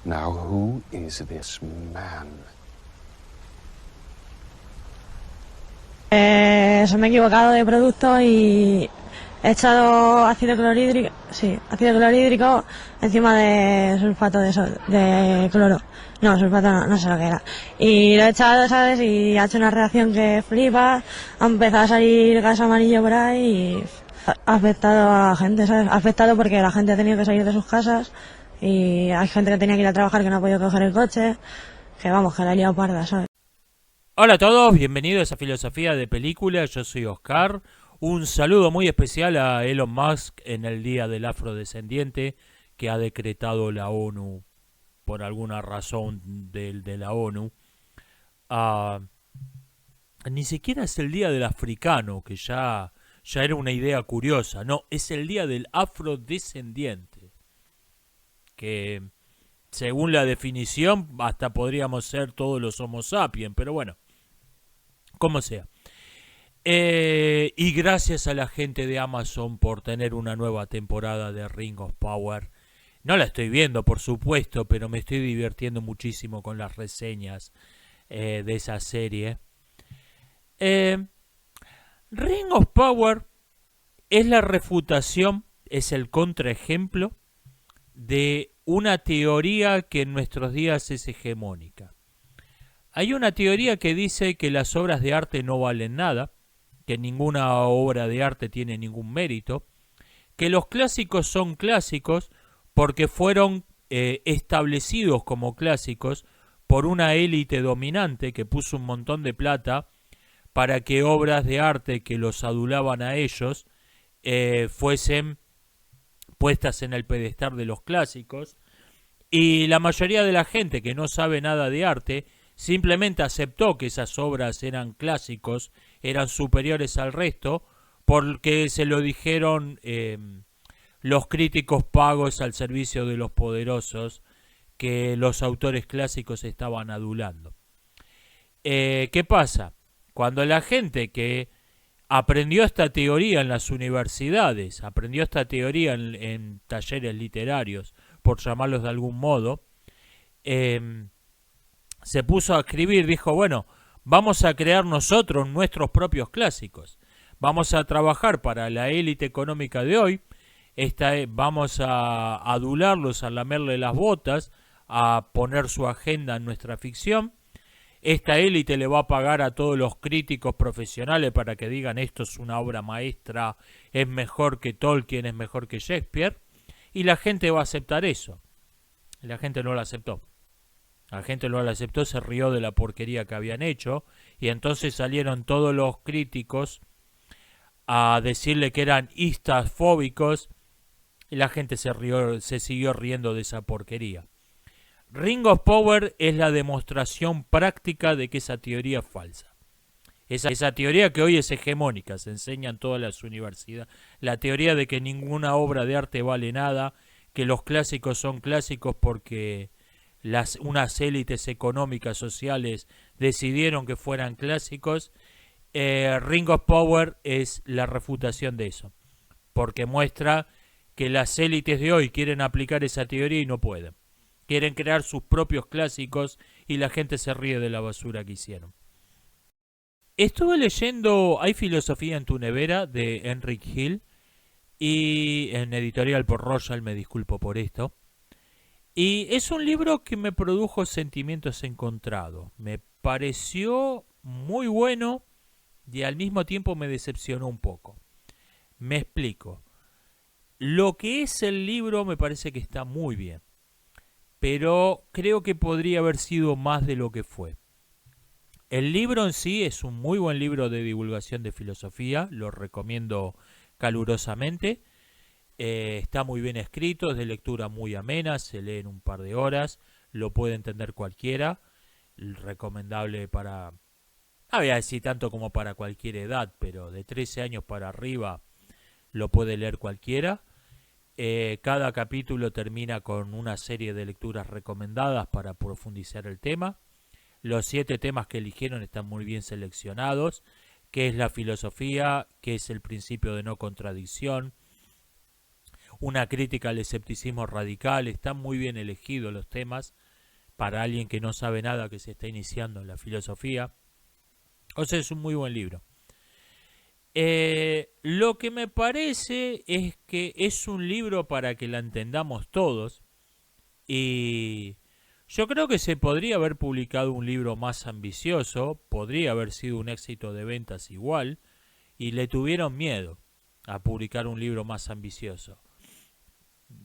Now who is this man? Se me he equivocado de producto y he echado ácido clorhídrico encima de sulfato de cloro. No, sulfato no sé lo que era. Y lo he echado, ¿sabes? Y ha hecho una reacción que flipa, ha empezado a salir gas amarillo por ahí y ha afectado a la gente, ¿sabes? Ha afectado porque la gente ha tenido que salir de sus casas y hay gente que tenía que ir a trabajar que no ha podido coger el coche, que vamos, que la he liado parda, ¿sabes? Hola a todos, bienvenidos a Filosofía de Película, yo soy Oscar. Un saludo muy especial a Elon Musk en el Día del Afrodescendiente que ha decretado la ONU por alguna razón de la ONU. Ah, Ni siquiera es el Día del Africano, que ya era una idea curiosa. No, es el Día del Afrodescendiente, que según la definición hasta podríamos ser todos los Homo sapiens, pero bueno, como sea. Y gracias a la gente de Amazon por tener una nueva temporada de Ring of Power. No la estoy viendo, por supuesto, pero me estoy divirtiendo muchísimo con las reseñas de esa serie. Ring of Power es la refutación, es el contraejemplo de una teoría que en nuestros días es hegemónica. Hay una teoría que dice que las obras de arte no valen nada, que ninguna obra de arte tiene ningún mérito, que los clásicos son clásicos porque fueron establecidos como clásicos por una élite dominante que puso un montón de plata para que obras de arte que los adulaban a ellos fuesen puestas en el pedestal de los clásicos, y la mayoría de la gente que no sabe nada de arte simplemente aceptó que esas obras eran clásicos, eran superiores al resto, porque se lo dijeron los críticos pagos al servicio de los poderosos que los autores clásicos estaban adulando. ¿Qué pasa? Cuando la gente que aprendió esta teoría en las universidades, aprendió esta teoría en talleres literarios, por llamarlos de algún modo, se puso a escribir, dijo, bueno, vamos a crear nosotros nuestros propios clásicos, vamos a trabajar para la élite económica de hoy, vamos a adularlos, a lamerle las botas, a poner su agenda en nuestra ficción. Esta élite le va a pagar a todos los críticos profesionales para que digan esto es una obra maestra, es mejor que Tolkien, es mejor que Shakespeare, y la gente va a aceptar eso. La gente no lo aceptó. La gente no lo aceptó, se rió de la porquería que habían hecho, y entonces salieron todos los críticos a decirle que eran istafóbicos, y la gente se siguió riendo de esa porquería. Ring of Power es la demostración práctica de que esa teoría es falsa. Esa teoría que hoy es hegemónica, se enseña en todas las universidades. La teoría de que ninguna obra de arte vale nada, que los clásicos son clásicos porque unas élites económicas sociales decidieron que fueran clásicos. Ring of Power es la refutación de eso, porque muestra que las élites de hoy quieren aplicar esa teoría y no pueden. Quieren crear sus propios clásicos y la gente se ríe de la basura que hicieron. Estuve leyendo Hay filosofía en tu nevera de Enric Hill, y en editorial por Royal, me disculpo por esto. Y es un libro que me produjo sentimientos encontrados. Me pareció muy bueno y al mismo tiempo me decepcionó un poco. Me explico. Lo que es el libro me parece que está muy bien, pero creo que podría haber sido más de lo que fue. El libro en sí es un muy buen libro de divulgación de filosofía, lo recomiendo calurosamente. Está muy bien escrito, es de lectura muy amena, se lee en un par de horas, lo puede entender cualquiera, recomendable para, no voy a decir tanto como para cualquier edad, pero de 13 años para arriba lo puede leer cualquiera. Cada capítulo termina con una serie de lecturas recomendadas para profundizar el tema. Los 7 temas que eligieron están muy bien seleccionados. ¿Qué es la filosofía? ¿Qué es el principio de no contradicción? una crítica al escepticismo radical. Están muy bien elegidos los temas para alguien que no sabe nada, que se está iniciando en la filosofía. O sea, es un muy buen libro. Lo que me parece es que es un libro para que la entendamos todos, y yo creo que se podría haber publicado un libro más ambicioso, podría haber sido un éxito de ventas igual, y le tuvieron miedo a publicar un libro más ambicioso.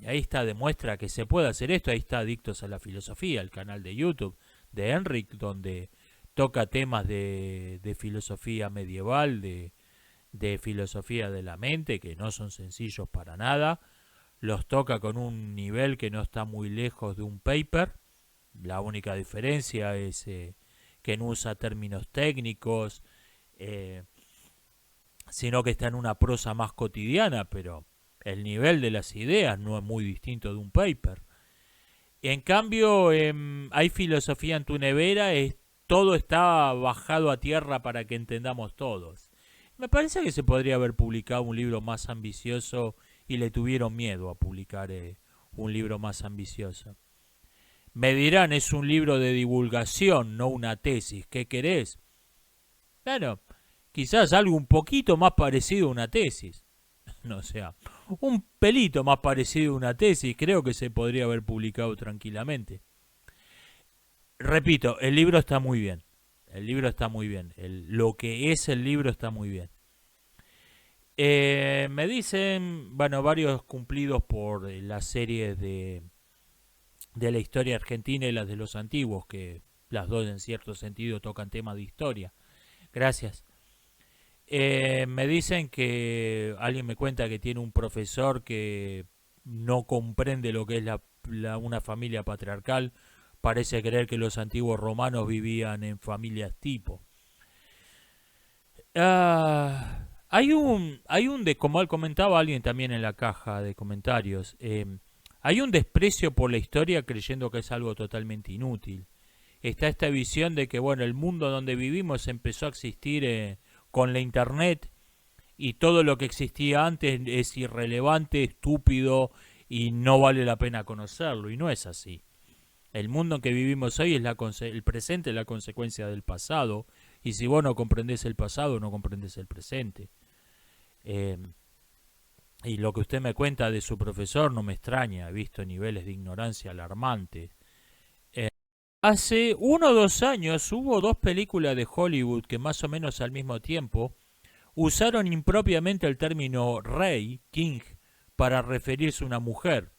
Y ahí está, demuestra que se puede hacer esto. Ahí está Adictos a la Filosofía, el canal de YouTube de Enric, donde toca temas de filosofía medieval, de filosofía de la mente, que no son sencillos para nada. Los toca con un nivel que no está muy lejos de un paper. La única diferencia es que no usa términos técnicos, sino que está en una prosa más cotidiana, pero el nivel de las ideas no es muy distinto de un paper. En cambio, hay filosofía en tu nevera, todo está bajado a tierra para que entendamos todos. Me parece que se podría haber publicado un libro más ambicioso y le tuvieron miedo a publicar un libro más ambicioso. Me dirán, es un libro de divulgación, no una tesis. ¿Qué querés? Bueno, quizás algo un poquito más parecido a una tesis. No, o sea, un pelito más parecido a una tesis, creo que se podría haber publicado tranquilamente. Repito, el libro está muy bien. El libro está muy bien. Lo que es el libro está muy bien. Me dicen, bueno, varios cumplidos por la serie de la historia argentina y las de los antiguos, que las dos en cierto sentido tocan temas de historia. Gracias. Me dicen que alguien me cuenta que tiene un profesor que no comprende lo que es una familia patriarcal. Parece creer que los antiguos romanos vivían en familias tipo. Como comentaba alguien también en la caja de comentarios, hay un desprecio por la historia creyendo que es algo totalmente inútil. Está esta visión de que, bueno, el mundo donde vivimos empezó a existir con la internet, y todo lo que existía antes es irrelevante, estúpido y no vale la pena conocerlo, y no es así. El mundo en que vivimos hoy el presente es la consecuencia del pasado, y si vos no comprendés el pasado, no comprendés el presente. Y lo que usted me cuenta de su profesor no me extraña, he visto niveles de ignorancia alarmantes. Hace 1 o 2 años hubo 2 películas de Hollywood que más o menos al mismo tiempo usaron impropiamente el término rey, king, para referirse a una mujer.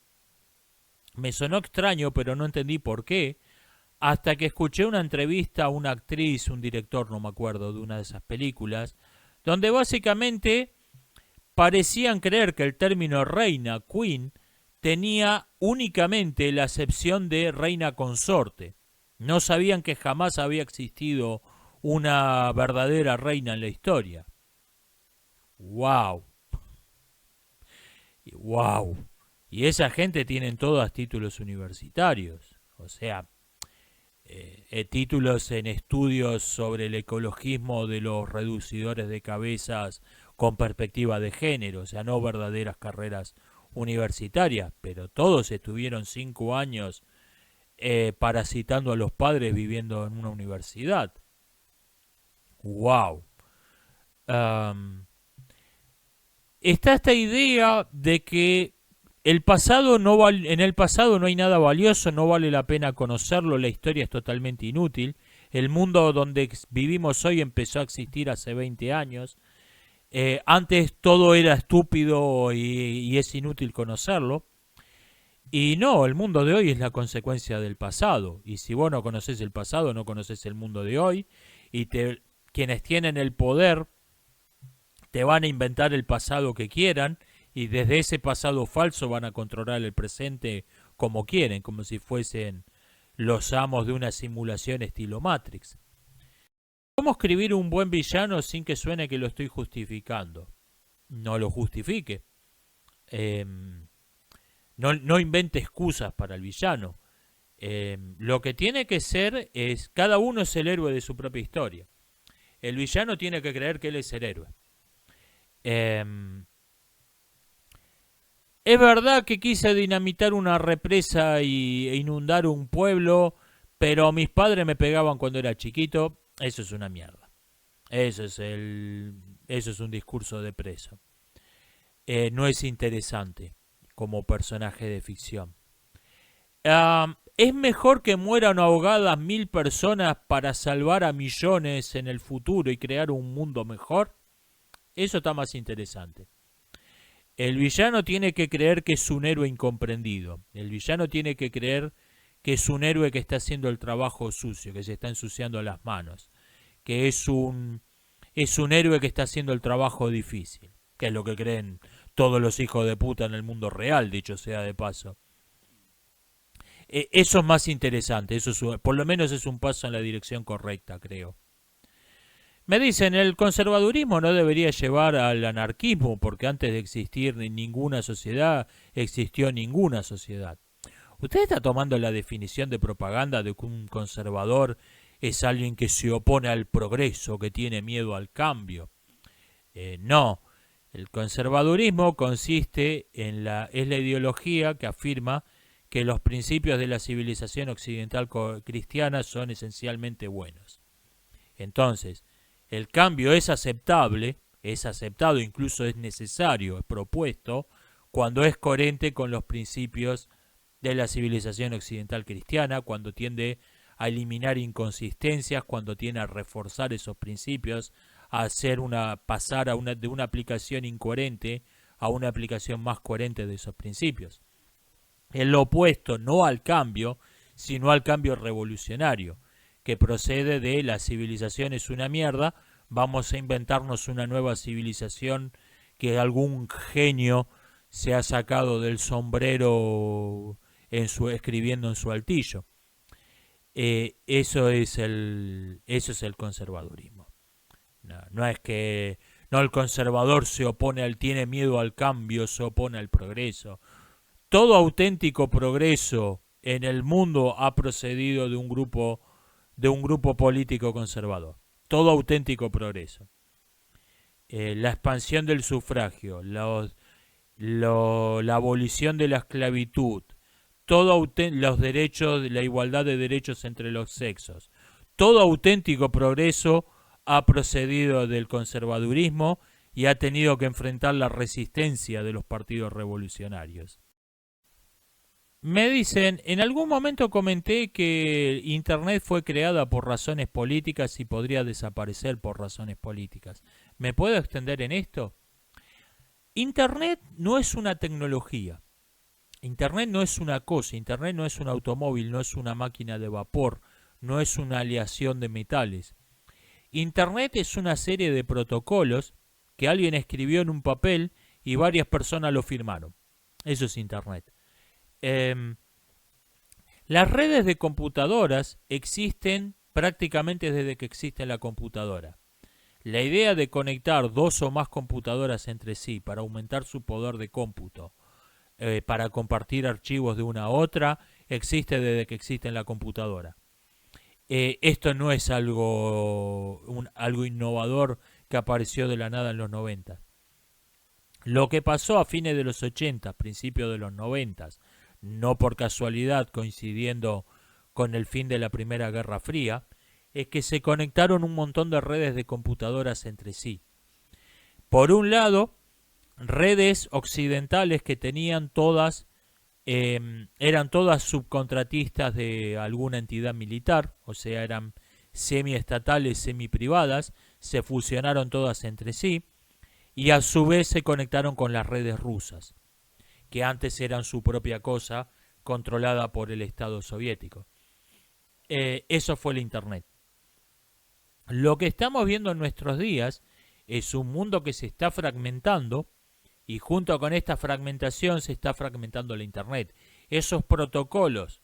Me sonó extraño, pero no entendí por qué, hasta que escuché una entrevista a una actriz, un director, no me acuerdo, de una de esas películas, donde básicamente parecían creer que el término reina, queen, tenía únicamente la acepción de reina consorte. No sabían que jamás había existido una verdadera reina en la historia. ¡Wow! ¡Wow! Y esa gente tienen todos títulos universitarios. O sea, títulos en estudios sobre el ecologismo de los reducidores de cabezas con perspectiva de género. O sea, no verdaderas carreras universitarias. Pero todos estuvieron 5 años parasitando a los padres viviendo en una universidad. ¡Wow! Está esta idea de que en el pasado no hay nada valioso, no vale la pena conocerlo, la historia es totalmente inútil. El mundo donde vivimos hoy empezó a existir hace 20 años. Antes todo era estúpido y es inútil conocerlo. Y no, el mundo de hoy es la consecuencia del pasado. Y si vos no conocés el pasado, no conocés el mundo de hoy. Y quienes tienen el poder te van a inventar el pasado que quieran. Y desde ese pasado falso van a controlar el presente como quieren, como si fuesen los amos de una simulación estilo Matrix. ¿Cómo escribir un buen villano sin que suene que lo estoy justificando? No lo justifique. No invente excusas para el villano. Lo que tiene que ser es, cada uno es el héroe de su propia historia. El villano tiene que creer que él es el héroe. Es verdad que quise dinamitar una represa e inundar un pueblo, pero mis padres me pegaban cuando era chiquito. Eso es una mierda. Eso es un discurso de preso. No es interesante como personaje de ficción. ¿Es mejor que mueran ahogadas 1000 personas para salvar a millones en el futuro y crear un mundo mejor? Eso está más interesante. El villano tiene que creer que es un héroe incomprendido. El villano tiene que creer que es un héroe que está haciendo el trabajo sucio, que se está ensuciando las manos, que es un héroe que está haciendo el trabajo difícil, que es lo que creen todos los hijos de puta en el mundo real, dicho sea de paso. Eso es más interesante, por lo menos es un paso en la dirección correcta, creo. Me dicen, el conservadurismo no debería llevar al anarquismo, porque antes de existir ninguna sociedad, existió ninguna sociedad. ¿Usted está tomando la definición de propaganda de que un conservador es alguien que se opone al progreso, que tiene miedo al cambio? No, el conservadurismo consiste es la ideología que afirma que los principios de la civilización occidental cristiana son esencialmente buenos. Entonces, el cambio es aceptado, incluso es necesario, es propuesto, cuando es coherente con los principios de la civilización occidental cristiana, cuando tiende a eliminar inconsistencias, cuando tiende a reforzar esos principios, a pasar de una aplicación incoherente a una aplicación más coherente de esos principios. Es lo opuesto no al cambio, sino al cambio revolucionario, que procede de la civilización es una mierda, vamos a inventarnos una nueva civilización que algún genio se ha sacado del sombrero escribiendo en su altillo. Eso es el conservadurismo. No es que el conservador tiene miedo al cambio, se opone al progreso. Todo auténtico progreso en el mundo ha procedido de un grupo político conservador. Todo auténtico progreso. La expansión del sufragio, la abolición de la esclavitud, los derechos, la igualdad de derechos entre los sexos. Todo auténtico progreso ha procedido del conservadurismo y ha tenido que enfrentar la resistencia de los partidos revolucionarios. Me dicen, en algún momento comenté que Internet fue creada por razones políticas y podría desaparecer por razones políticas. ¿Me puedo extender en esto? Internet no es una tecnología. Internet no es una cosa. Internet no es un automóvil, no es una máquina de vapor, no es una aleación de metales. Internet es una serie de protocolos que alguien escribió en un papel y varias personas lo firmaron. Eso es Internet. Las redes de computadoras existen prácticamente desde que existe la computadora. La idea de conectar dos o más computadoras entre sí para aumentar su poder de cómputo, para compartir archivos de una a otra, existe desde que existe la computadora. Esto no es algo innovador que apareció de la nada en los 90. Lo que pasó a fines de los 80, principios de los 90, no por casualidad coincidiendo con el fin de la Primera Guerra Fría, es que se conectaron un montón de redes de computadoras entre sí. Por un lado, redes occidentales que tenían eran todas subcontratistas de alguna entidad militar, o sea, eran semiestatales, semiprivadas, se fusionaron todas entre sí y a su vez se conectaron con las redes rusas, que antes eran su propia cosa, controlada por el Estado soviético. Eso fue el Internet. Lo que estamos viendo en nuestros días es un mundo que se está fragmentando y junto con esta fragmentación se está fragmentando la Internet. Esos protocolos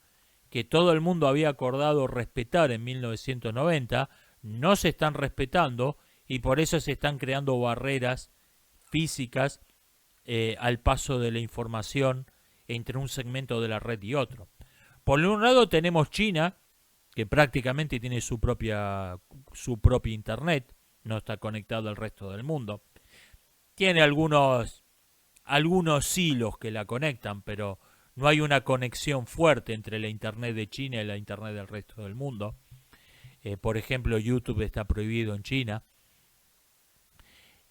que todo el mundo había acordado respetar en 1990 no se están respetando y por eso se están creando barreras físicas al paso de la información entre un segmento de la red y otro. Por un lado tenemos China, que prácticamente tiene su propia Internet, no está conectado al resto del mundo. Tiene algunos algunos hilos que la conectan, pero no hay una conexión fuerte entre la Internet de China y la Internet del resto del mundo. Por ejemplo, YouTube está prohibido en China.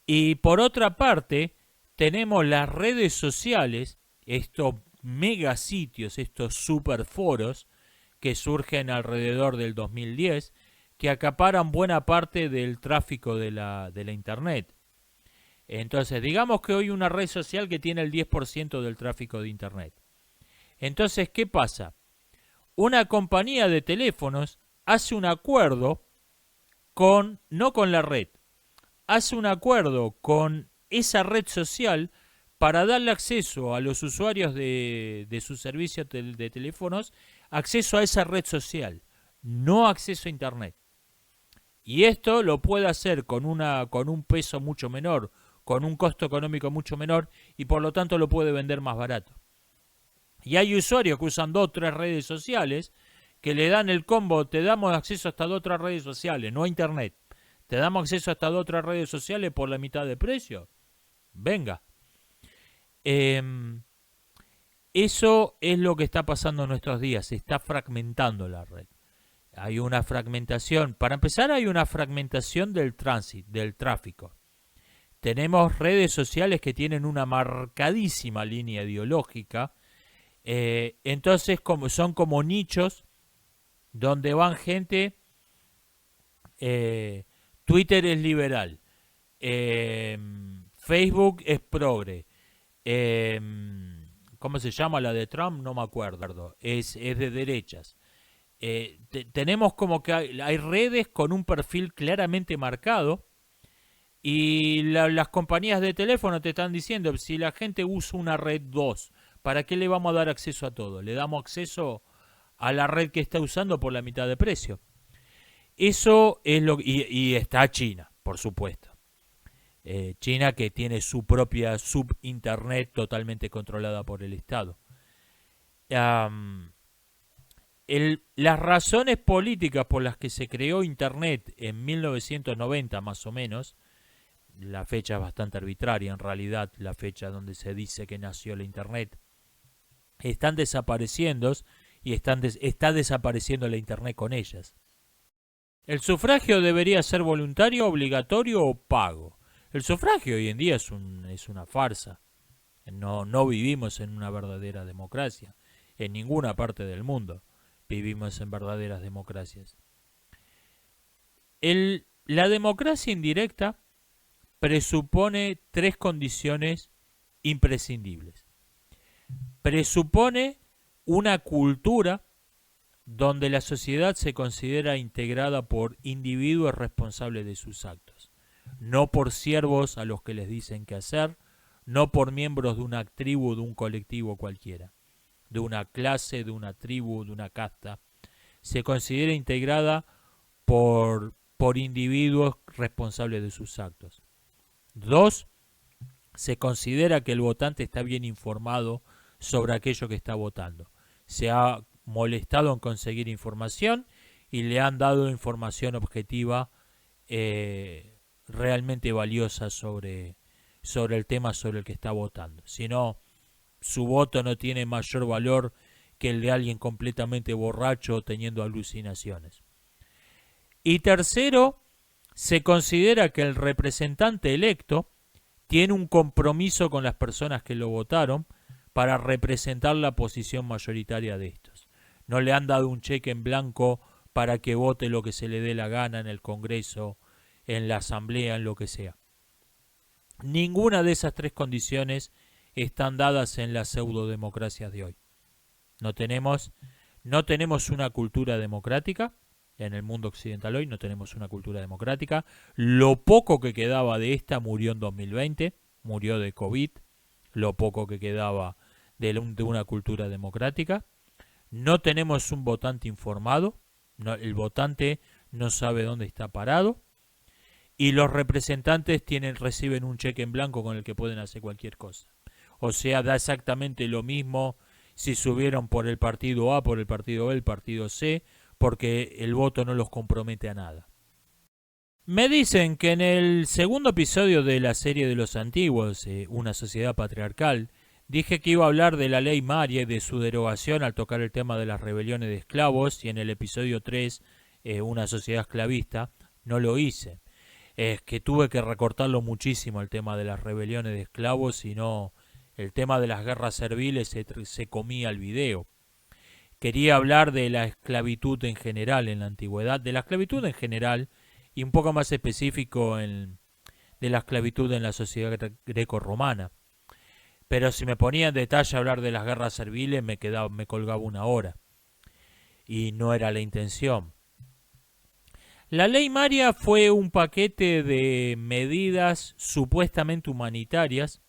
Y por otra parte, tenemos las redes sociales, estos megasitios, estos superforos que surgen alrededor del 2010, que acaparan buena parte del tráfico de la Internet. Entonces, digamos que hoy una red social que tiene el 10% del tráfico de Internet. Entonces, ¿qué pasa? Una compañía de teléfonos hace un acuerdo no con la red, hace un acuerdo con esa red social para darle acceso a los usuarios de sus servicios de teléfonos, acceso a esa red social, no acceso a Internet. Y esto lo puede hacer con un peso mucho menor, con un costo económico mucho menor, y por lo tanto lo puede vender más barato. Y hay usuarios que usan 2 o 3 redes sociales que le dan el combo, te damos acceso a estas 2 o 3 redes sociales, no a Internet. Te damos acceso a estas 2 o 3 redes sociales por la mitad de precio. Venga. Eso es lo que está pasando en nuestros días. Se está fragmentando la red. Hay una fragmentación. Para empezar, hay una fragmentación del tráfico. Tenemos redes sociales que tienen una marcadísima línea ideológica. Entonces son como nichos donde van gente. Twitter es liberal, Facebook es progre, ¿cómo se llama la de Trump? No me acuerdo, es de derechas. Tenemos como que hay redes con un perfil claramente marcado. Y las compañías de teléfono te están diciendo, si la gente usa una red 2, ¿para qué le vamos a dar acceso a todo? Le damos acceso a la red que está usando por la mitad de precio. Eso es y está China, por supuesto. China, que tiene su propia subinternet totalmente controlada por el Estado. Las razones políticas por las que se creó Internet en 1990 más o menos, la fecha es bastante arbitraria en realidad, la fecha donde se dice que nació la Internet, están desapareciendo y está desapareciendo la Internet con ellas. ¿El sufragio debería ser voluntario, obligatorio o pago? El sufragio hoy en día es una farsa. No vivimos en una verdadera democracia. En ninguna parte del mundo vivimos en verdaderas democracias. La democracia indirecta presupone 3 condiciones imprescindibles. Presupone una cultura donde la sociedad se considera integrada por individuos responsables de sus actos, no por siervos a los que les dicen qué hacer, no por miembros de una tribu, de un colectivo cualquiera, de una clase, de una tribu, de una casta. Se considera integrada por individuos responsables de sus actos. 2. Se considera que el votante está bien informado sobre aquello que está votando. Se ha molestado en conseguir información y le han dado información objetiva realmente valiosa sobre el tema sobre el que está votando. Si no, su voto no tiene mayor valor que el de alguien completamente borracho teniendo alucinaciones. Y tercero, se considera que el representante electo tiene un compromiso con las personas que lo votaron para representar la posición mayoritaria de estos. No le han dado un cheque en blanco para que vote lo que se le dé la gana en el Congreso, en la Asamblea, en lo que sea. Ninguna de esas 3 condiciones están dadas en las pseudodemocracias de hoy. No tenemos una cultura democrática. En el mundo occidental hoy no tenemos una cultura democrática. Lo poco que quedaba de esta murió en 2020, murió de COVID. Lo poco que quedaba de una cultura democrática. No tenemos un votante informado. El votante no sabe dónde está parado. Y los representantes reciben un cheque en blanco con el que pueden hacer cualquier cosa. O sea, da exactamente lo mismo si subieron por el partido A, por el partido B, el partido C, porque el voto no los compromete a nada. Me dicen que en el segundo episodio de la serie de los antiguos, Una sociedad patriarcal, dije que iba a hablar de la ley Maria y de su derogación al tocar el tema de las rebeliones de esclavos, y en el episodio 3, Una sociedad esclavista, no lo hice. Es que tuve que recortarlo muchísimo el tema de las rebeliones de esclavos, si no el tema de las guerras serviles se comía el video. Quería hablar de la esclavitud en general en la antigüedad, de la esclavitud en general y un poco más específico de la esclavitud en la sociedad greco-romana. Pero si me ponía en detalle a hablar de las guerras serviles me colgaba una hora y no era la intención. La ley Maria fue un paquete de medidas supuestamente humanitarias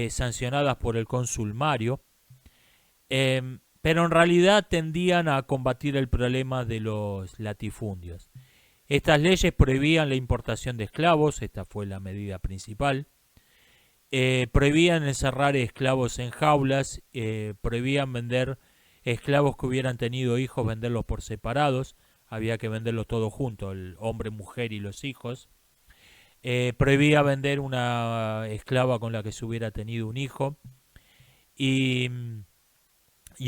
sancionadas por el cónsul Mario, pero en realidad tendían a combatir el problema de los latifundios. Estas leyes prohibían la importación de esclavos, esta fue la medida principal, prohibían encerrar esclavos en jaulas, prohibían vender esclavos que hubieran tenido hijos, venderlos por separados, había que venderlos todos juntos, el hombre, mujer y los hijos. Prohibía vender una esclava con la que se hubiera tenido un hijo y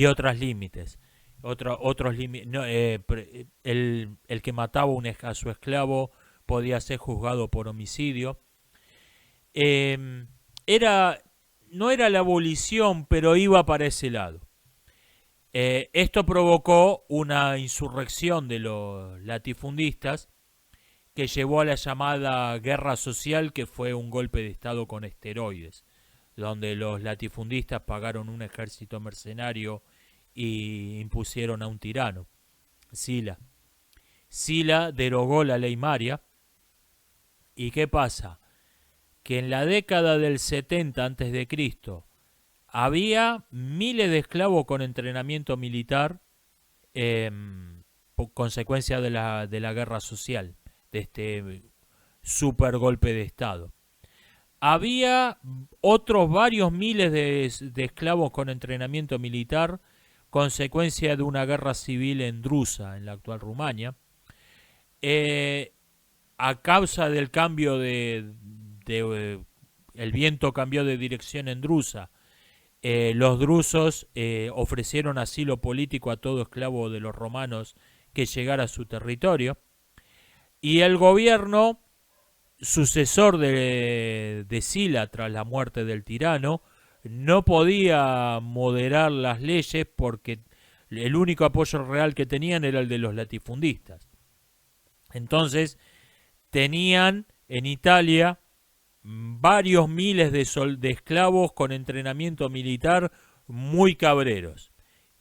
otros límites. No, el que mataba a su esclavo podía ser juzgado por homicidio. No era la abolición, pero iba para ese lado. Esto provocó una insurrección de los latifundistas que llevó a la llamada guerra social, que fue un golpe de estado con esteroides, donde los latifundistas pagaron un ejército mercenario y impusieron a un tirano, Sila. Sila derogó la ley Maria. ¿Y qué pasa? Que en la década del 70 a.C. había miles de esclavos con entrenamiento militar por consecuencia de la guerra social, de este super golpe de estado. Había otros varios miles de esclavos con entrenamiento militar, consecuencia de una guerra civil en Drusa, en la actual Rumania. A causa del cambio el viento cambió de dirección en Drusa. Los drusos ofrecieron asilo político a todo esclavo de los romanos que llegara a su territorio. Y el gobierno sucesor de Sila tras la muerte del tirano no podía moderar las leyes porque el único apoyo real que tenían era el de los latifundistas. Entonces tenían en Italia varios miles de esclavos con entrenamiento militar muy cabreros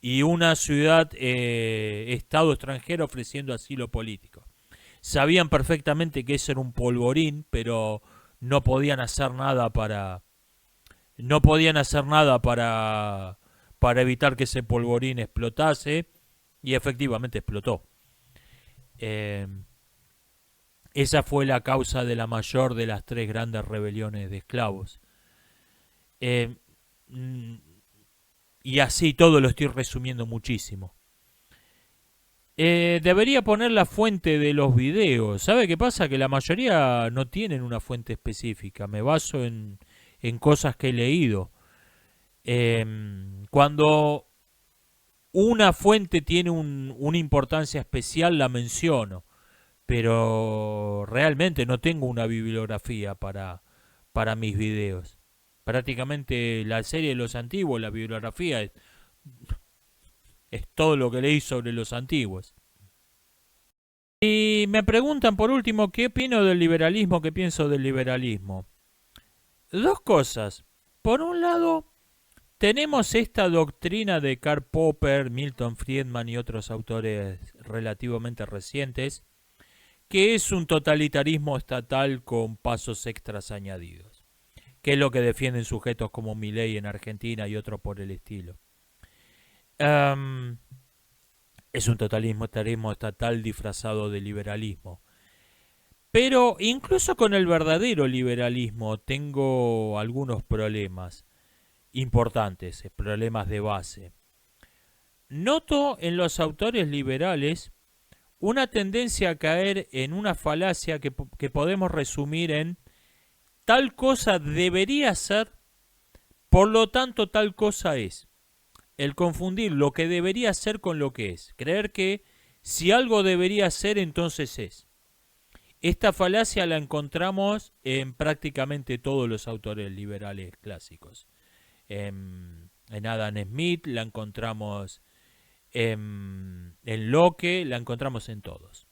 y una ciudad, estado extranjero ofreciendo asilo político. Sabían perfectamente que ese era un polvorín, pero no podían hacer nada para evitar que ese polvorín explotase, y efectivamente explotó. Esa fue la causa de la mayor de las 3 grandes rebeliones de esclavos. Y así todo lo estoy resumiendo muchísimo. Debería poner la fuente de los videos. ¿Sabe qué pasa? Que la mayoría no tienen una fuente específica. Me baso en cosas que he leído. Cuando una fuente tiene una importancia especial, la menciono. Pero realmente no tengo una bibliografía para mis videos. Prácticamente la serie de los antiguos, la bibliografía es todo lo que leí sobre los antiguos. Y me preguntan por último qué opino del liberalismo, qué pienso del liberalismo. 2 cosas. Por un lado, tenemos esta doctrina de Karl Popper, Milton Friedman y otros autores relativamente recientes, que es un totalitarismo estatal con pasos extras añadidos, que es lo que defienden sujetos como Milei en Argentina y otros por el estilo. Es un totalitarismo estatal disfrazado de liberalismo. Pero incluso con el verdadero liberalismo tengo algunos problemas importantes, problemas de base. Noto en los autores liberales una tendencia a caer en una falacia que podemos resumir en tal cosa debería ser, por lo tanto tal cosa es. El confundir lo que debería ser con lo que es. Creer que si algo debería ser, entonces es. Esta falacia la encontramos en prácticamente todos los autores liberales clásicos. En Adam Smith la encontramos, en Locke la encontramos en todos.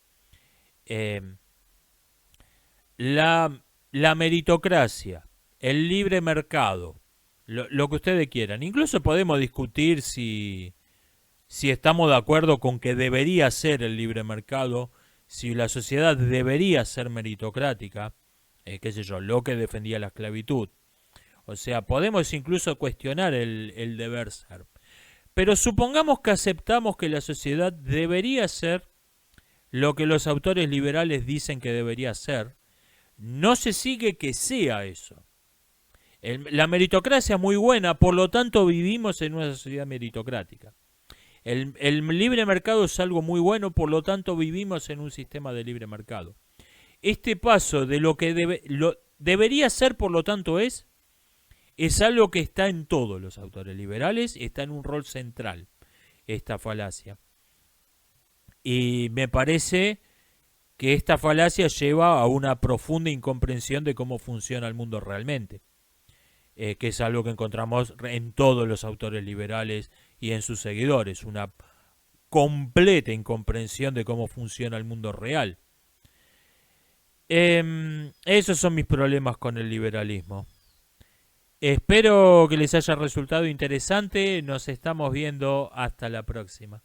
La meritocracia, el libre mercado, lo que ustedes quieran. Incluso podemos discutir si estamos de acuerdo con que debería ser el libre mercado, si la sociedad debería ser meritocrática, qué sé yo, Locke defendía la esclavitud. O sea, podemos incluso cuestionar el deber ser. Pero supongamos que aceptamos que la sociedad debería ser lo que los autores liberales dicen que debería ser. No se sigue que sea eso. La meritocracia es muy buena, por lo tanto vivimos en una sociedad meritocrática. El libre mercado es algo muy bueno, por lo tanto vivimos en un sistema de libre mercado. Este paso de lo que debería ser, por lo tanto es algo que está en todos los autores liberales, está en un rol central, esta falacia. Y me parece que esta falacia lleva a una profunda incomprensión de cómo funciona el mundo realmente, que es algo que encontramos en todos los autores liberales y en sus seguidores, una completa incomprensión de cómo funciona el mundo real. Esos son mis problemas con el liberalismo. Espero que les haya resultado interesante. Nos estamos viendo hasta la próxima.